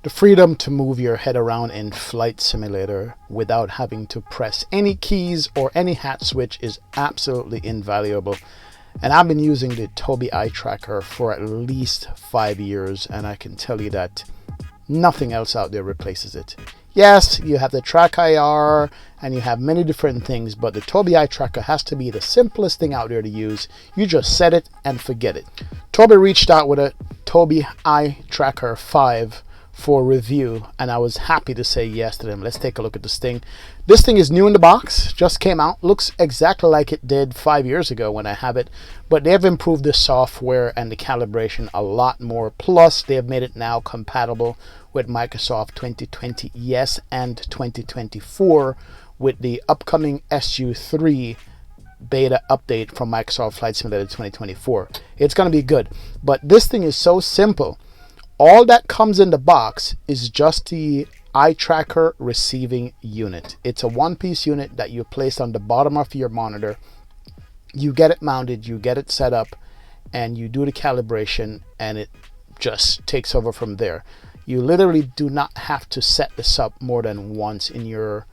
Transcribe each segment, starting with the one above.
The freedom to move your head around in Flight Simulator without having to press any keys or any hat switch is absolutely invaluable. And I've been using the Tobii Eye Tracker for at least 5 years, and I can tell you that nothing else out there replaces it. Yes, you have the Track IR and you have many different things, but the Tobii Eye Tracker has to be the simplest thing out there to use. You just set it and forget it. Tobii reached out with a Tobii Eye Tracker 5 for review, and I was happy to say yes to them. Let's take a look at this thing. This thing is new in the box, just came out, looks exactly like it did 5 years ago when I have it, but they've improved the software and the calibration a lot more. Plus, they have made it now compatible with Microsoft 2020 yes and 2024 with the upcoming SU3 beta update from Microsoft Flight Simulator 2024. It's going to be good, but this thing is so simple. All that comes in the box is just the eye tracker receiving unit. It's a one-piece unit that you place on the bottom of your monitor. You get it mounted, you get it set up, and you do the calibration, and it just takes over from there. You literally do not have to set this up more than once in your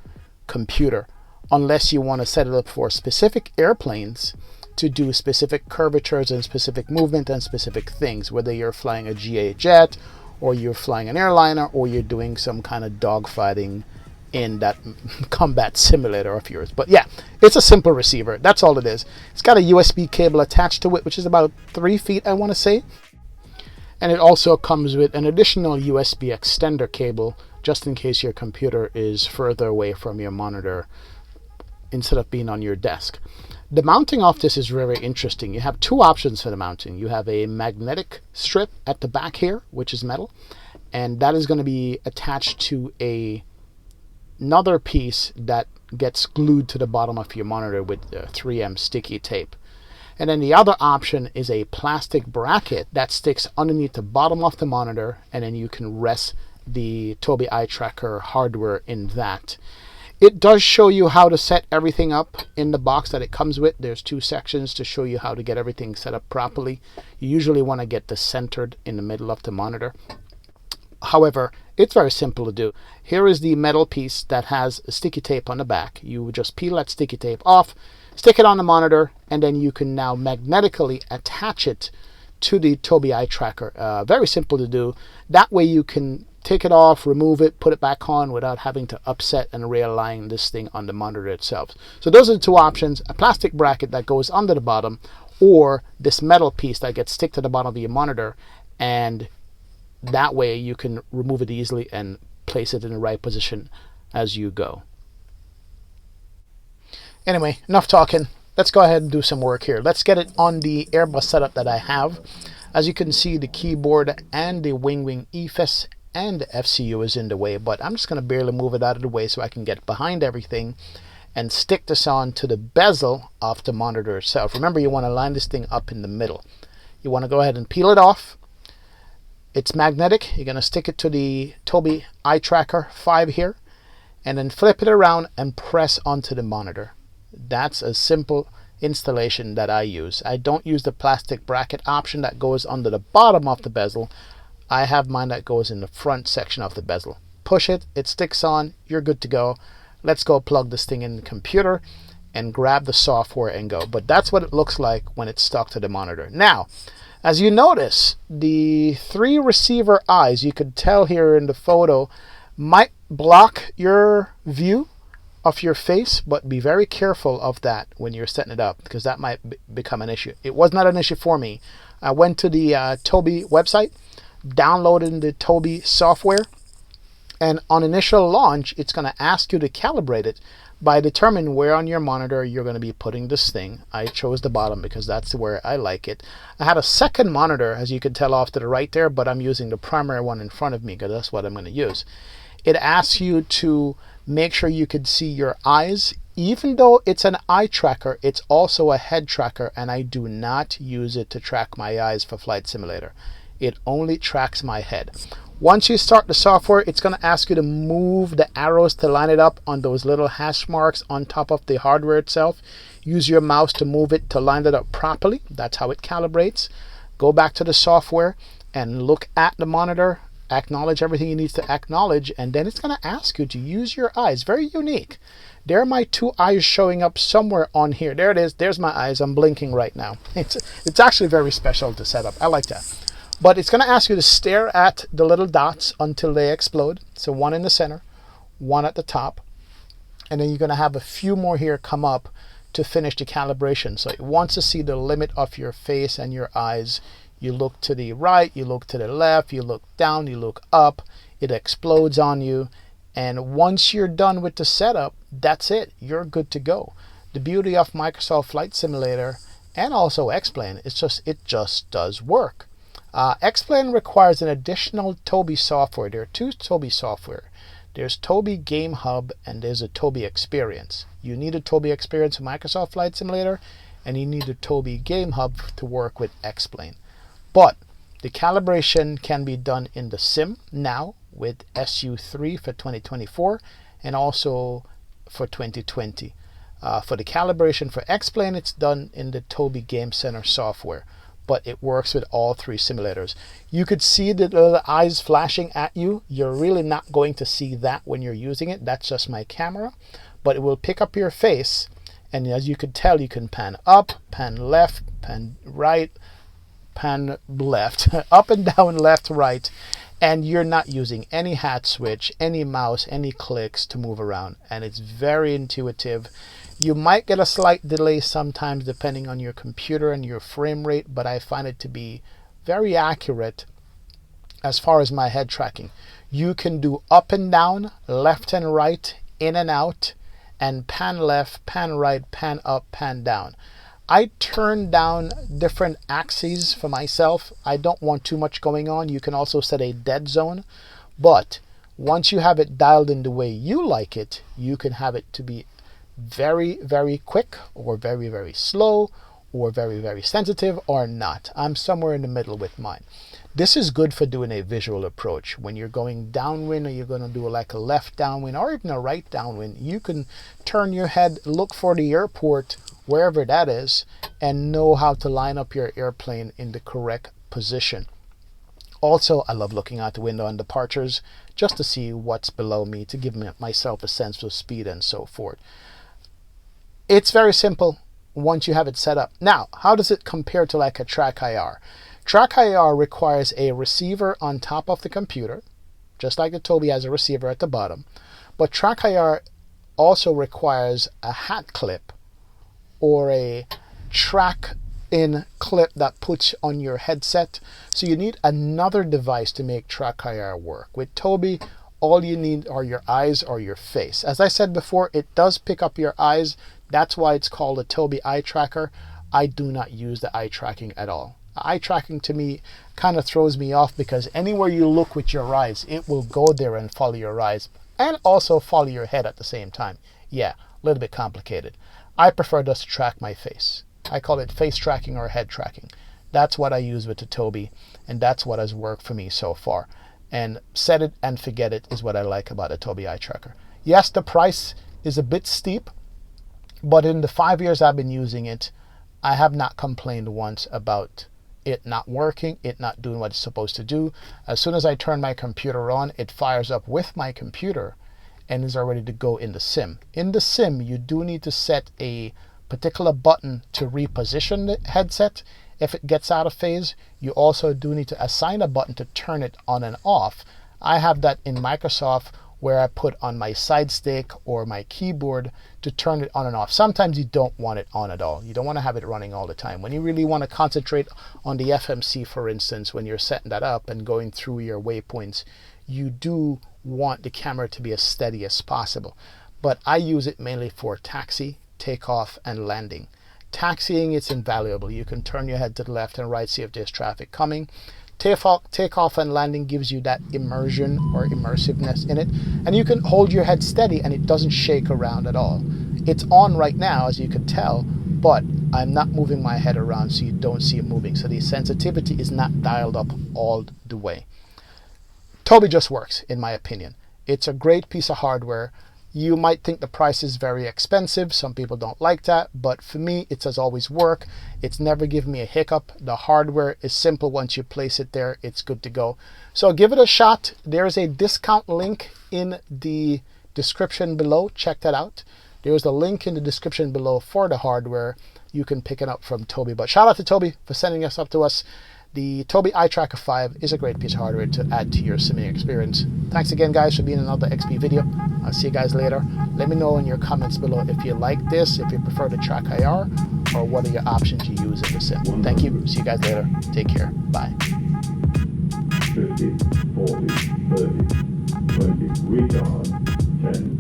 computer, unless you want to set it up for specific airplanes to do specific curvatures and specific movement and specific things, whether you're flying a GA jet or you're flying an airliner or you're doing some kind of dogfighting in that combat simulator of yours. But yeah, it's a simple receiver. That's all it is. It's got a USB cable attached to it, which is about 3 feet, I want to say. And it also comes with an additional USB extender cable, just in case your computer is further away from your monitor instead of being on your desk. The mounting of this is very interesting. You have two options for the mounting. You have a magnetic strip at the back here, which is metal, and that is going to be attached to another piece that gets glued to the bottom of your monitor with 3M sticky tape. And then the other option is a plastic bracket that sticks underneath the bottom of the monitor, and then you can rest the Tobii Eye Tracker hardware in that. It does show you how to set everything up in the box that it comes with. There's 2 sections to show you how to get everything set up properly. You usually want to get this centered in the middle of the monitor. However, it's very simple to do. Here is the metal piece that has sticky tape on the back. You would just peel that sticky tape off, stick it on the monitor, and then you can now magnetically attach it to the Tobii Eye Tracker. Very simple to do. That way you can take it off, remove it, put it back on without having to upset and realign this thing on the monitor itself. So those are the 2 options: a plastic bracket that goes under the bottom, or this metal piece that gets stick to the bottom of your monitor, and that way you can remove it easily and place it in the right position as you go. Anyway, enough talking. Let's go ahead and do some work here. Let's get it on the Airbus setup that I have. As you can see, the keyboard and the wing EFS and the FCU is in the way, but I'm just going to barely move it out of the way so I can get behind everything and stick this on to the bezel of the monitor itself. Remember, you want to line this thing up in the middle. You want to go ahead and peel it off. It's magnetic. You're going to stick it to the Tobii Eye Tracker 5 here, and then flip it around and press onto the monitor. That's a simple installation that I use. I don't use the plastic bracket option that goes under the bottom of the bezel. I have mine that goes in the front section of the bezel. Push it, it sticks on, you're good to go. Let's go plug this thing in the computer and grab the software and go. But that's what it looks like when it's stuck to the monitor. Now, as you notice, the 3 receiver eyes, you could tell here in the photo, might block your view of your face, but be very careful of that when you're setting it up, because that might become an issue. It was not an issue for me. I went to the Tobii website, downloaded the Tobii software, and on initial launch, it's going to ask you to calibrate it by determining where on your monitor you're going to be putting this thing. I chose the bottom because that's where I like it. I had a second monitor, as you can tell off to the right there, but I'm using the primary one in front of me because that's what I'm going to use. It asks you to make sure you can see your eyes. Even though it's an eye tracker, it's also a head tracker, and I do not use it to track my eyes for Flight Simulator. It only tracks my head. Once you start the software, it's going to ask you to move the arrows to line it up on those little hash marks on top of the hardware itself. Use your mouse to move it to line it up properly. That's how it calibrates. Go back to the software and look at the monitor acknowledge everything you need to acknowledge, and then it's going to ask you to use your eyes. Very unique. There are my two eyes showing up somewhere on here. There it is. There's my eyes. I'm blinking right now. It's actually very special to set up. I like that. But it's going to ask you to stare at the little dots until they explode. So one in the center, one at the top, and then you're going to have a few more here come up to finish the calibration. So it wants to see the limit of your face and your eyes. You look to the right, you look to the left, you look down, you look up, it explodes on you. And once you're done with the setup, that's it. You're good to go. The beauty of Microsoft Flight Simulator and also X-Plane is it just does work. X-Plane requires an additional Tobii software. There are two Tobii software. There's Tobii Game Hub and there's a Tobii Experience. You need a Tobii Experience for Microsoft Flight Simulator, and you need a Tobii Game Hub to work with X-Plane. But the calibration can be done in the sim now with SU3 for 2024 and also for 2020. For the calibration for X-Plane, it's done in the Tobii Game Center software, but it works with all three simulators. You could see the little eyes flashing at you. You're really not going to see that when you're using it. That's just my camera, but it will pick up your face, and as you could tell, you can pan up, pan left, pan right, pan left, up and down, left, right, and you're not using any hat switch, any mouse, any clicks to move around, and it's very intuitive. You might get a slight delay sometimes depending on your computer and your frame rate, but I find it to be very accurate as far as my head tracking. You can do up and down, left and right, in and out, and pan left, pan right, pan up, pan down. I turn down different axes for myself. I don't want too much going on. You can also set a dead zone, but once you have it dialed in the way you like it, you can have it to be very, very quick or very, very slow or very, very sensitive or not. I'm somewhere in the middle with mine. This is good for doing a visual approach. When you're going downwind or you're going to do like a left downwind or even a right downwind, you can turn your head, look for the airport, wherever that is, and know how to line up your airplane in the correct position. Also, I love looking out the window on departures just to see what's below me, to give myself a sense of speed and so forth. It's very simple once you have it set up. Now, how does it compare to like a Track IR? Track IR requires a receiver on top of the computer, just like the Tobii has a receiver at the bottom. But Track IR also requires a hat clip or a track-in clip that puts on your headset. So you need another device to make Track IR work. With Tobii, all you need are your eyes or your face. As I said before, it does pick up your eyes. That's why it's called a Tobii Eye Tracker. I do not use the eye tracking at all. Eye tracking to me kind of throws me off because anywhere you look with your eyes, it will go there and follow your eyes and also follow your head at the same time. Yeah, a little bit complicated. I prefer just to track my face. I call it face tracking or head tracking. That's what I use with the Tobii, and that's what has worked for me so far. And set it and forget it is what I like about the Tobii Eye Tracker. Yes, the price is a bit steep, but in the 5 years I've been using it, I have not complained once about it not working, it not doing what it's supposed to do. As soon as I turn my computer on, it fires up with my computer and is ready to go in the sim. In the sim, you do need to set a particular button to reposition the headset. If it gets out of phase, you also do need to assign a button to turn it on and off. I have that in Microsoft where I put on my side stick or my keyboard to turn it on and off. Sometimes you don't want it on at all. You don't want to have it running all the time. When you really want to concentrate on the FMC, for instance, when you're setting that up and going through your waypoints, you do want the camera to be as steady as possible. But I use it mainly for taxi, takeoff, and landing. Taxiing, it's invaluable. You can turn your head to the left and right, see if there's traffic coming. Takeoff and landing gives you that immersion or immersiveness in it, and you can hold your head steady and it doesn't shake around at all. It's on right now, as you can tell, but I'm not moving my head around so you don't see it moving. So the sensitivity is not dialed up all the way. Tobii just works, in my opinion. It's a great piece of hardware. You might think the price is very expensive. Some people don't like that, but for me, it has always worked. It's never given me a hiccup. The hardware is simple. Once you place it there, it's good to go. So give it a shot. There's a discount link in the description below. Check that out. There's a link in the description below for the hardware. You can pick it up from Tobii. But shout out to Tobii for sending this up to us. The Tobii Eye Tracker 5 is a great piece of hardware to add to your simming experience. Thanks again, guys, for being in another XP video. I'll see you guys later. Let me know in your comments below if you like this, if you prefer the Track IR, or what are your options you use in the sim. Thank you. See you guys later. Take care. Bye. 50, 40, 30, 20, retard, 10,